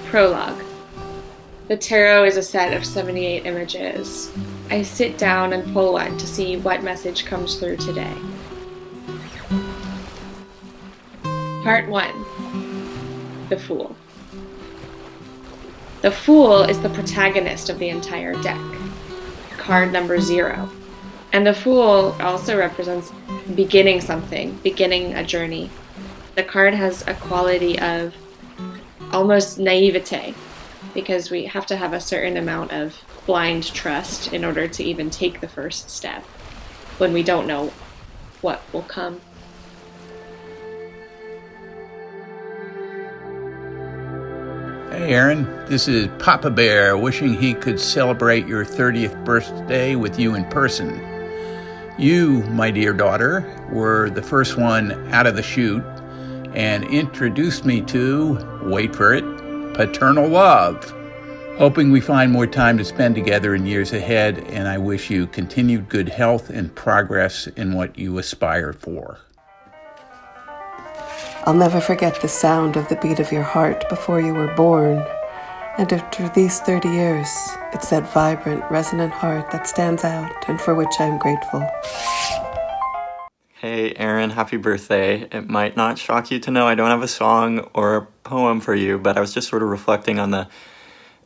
Prologue. The tarot is a set of 78 images. I sit down and pull one to see what message comes through today. Part 1. The Fool. The Fool is the protagonist of the entire deck, card number 0. And the Fool also represents beginning something, beginning a journey. The card has a quality of almost naivete, because we have to have a certain amount of blind trust in order to even take the first step when we don't know what will come. Hey Erin, this is Papa Bear wishing he could celebrate your 30th birthday with you in person. You, my dear daughter, were the first one out of the chute and introduced me to, wait for it, paternal love. Hoping we find more time to spend together in years ahead, and I wish you continued good health and progress in what you aspire for. I'll never forget the sound of the beat of your heart before you were born. And after these 30 years, it's that vibrant, resonant heart that stands out and for which I'm grateful. Hey Erin, happy birthday. It might not shock you to know I don't have a song or a poem for you, but I was just sort of reflecting on the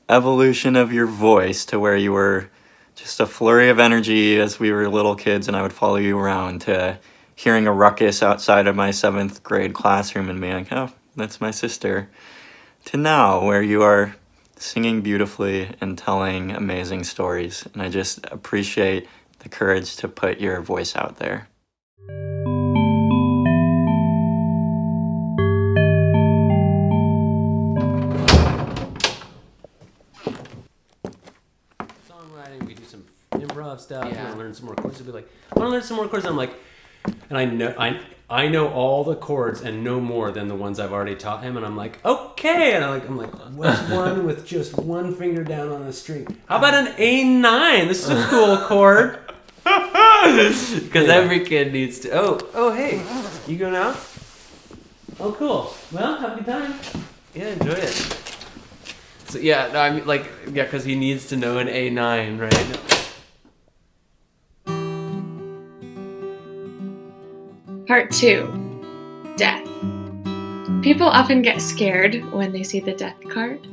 evolution of your voice to where you were just a flurry of energy as we were little kids and I would follow you around, to hearing a ruckus outside of my 7th grade classroom and being like, oh, that's my sister, to now where you are singing beautifully and telling amazing stories. And I just appreciate the courage to put your voice out there. Songwriting, we do some improv stuff. Yeah. I want to learn some more chords. I'll be like, I want to learn some more chords. I'm like, and I know all the chords and no more than the ones I've already taught him. And I'm like, okay. And I'm like, what's one with just one finger down on a string? How about an A9? This is a cool chord. Because every kid needs to. Oh, hey, you go now? Oh, cool. Well, have a good time. Yeah, enjoy it. So yeah, no, I mean, like, yeah, because he needs to know an A9, right? Part 2. Death. People often get scared when they see the death card.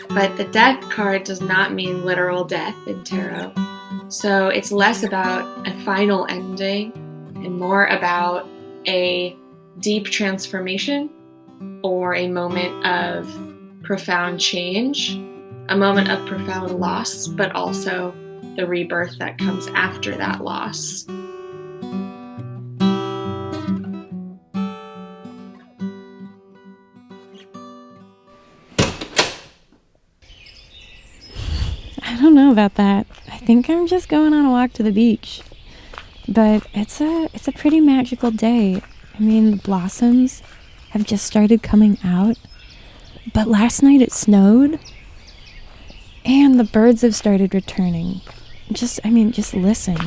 But the death card does not mean literal death in tarot. So it's less about a final ending and more about a deep transformation or a moment of profound change, a moment of profound loss, but also the rebirth that comes after that loss. I don't know about that. I think I'm just going on a walk to the beach. But it's a pretty magical day. I mean, the blossoms have just started coming out. But last night it snowed. And the birds have started returning. Just listen.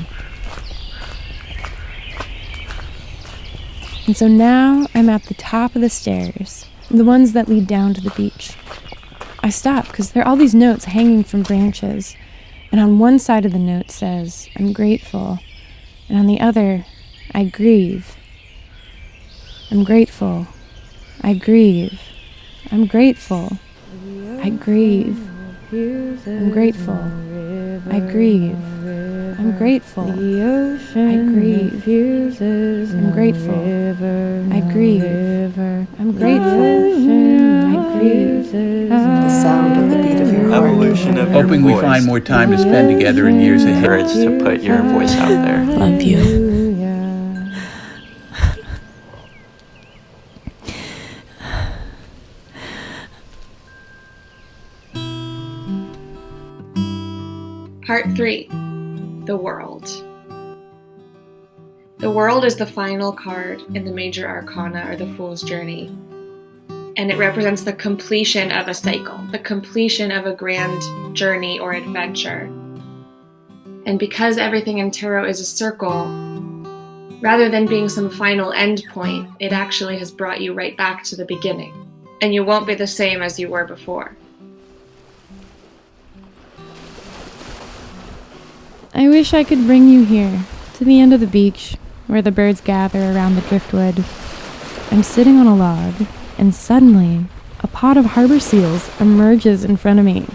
And so now I'm at the top of the stairs, the ones that lead down to the beach. I stop because there are all these notes hanging from branches. And on one side of the note says, I'm grateful. And on the other, I grieve. I'm grateful. I grieve. I'm grateful. I grieve. I'm grateful. I grieve. I'm grateful. I grieve. I'm grateful. I grieve. I'm grateful. I grieve. The sound of the beat of your heart. Evolution of your Hoping voice. we find more time to spend together in years ahead. Courage to put your voice out there. Love you. Part 3. The World. The World is the final card in the major arcana, or the Fool's Journey. And it represents the completion of a cycle, the completion of a grand journey or adventure. And because everything in tarot is a circle, rather than being some final end point, it actually has brought you right back to the beginning. and you won't be the same as you were before. I wish I could bring you here, to the end of the beach, where the birds gather around the driftwood. I'm sitting on a log, and suddenly, a pod of harbor seals emerges in front of me.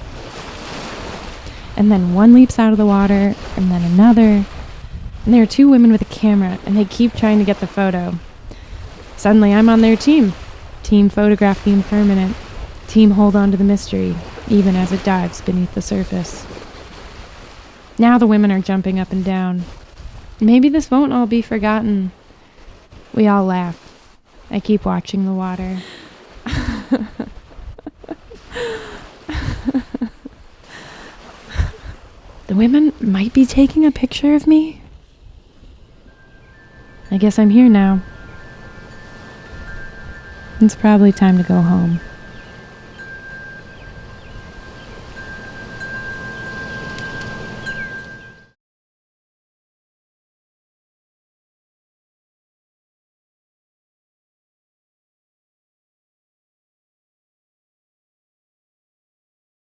And then one leaps out of the water, and then another. And there are two women with a camera, and they keep trying to get the photo. Suddenly, I'm on their team. Team photograph the impermanent. Team hold on to the mystery, even as it dives beneath the surface. Now the women are jumping up and down. Maybe this won't all be forgotten. We all laugh. I keep watching the water. The women might be taking a picture of me. I guess I'm here now. It's probably time to go home.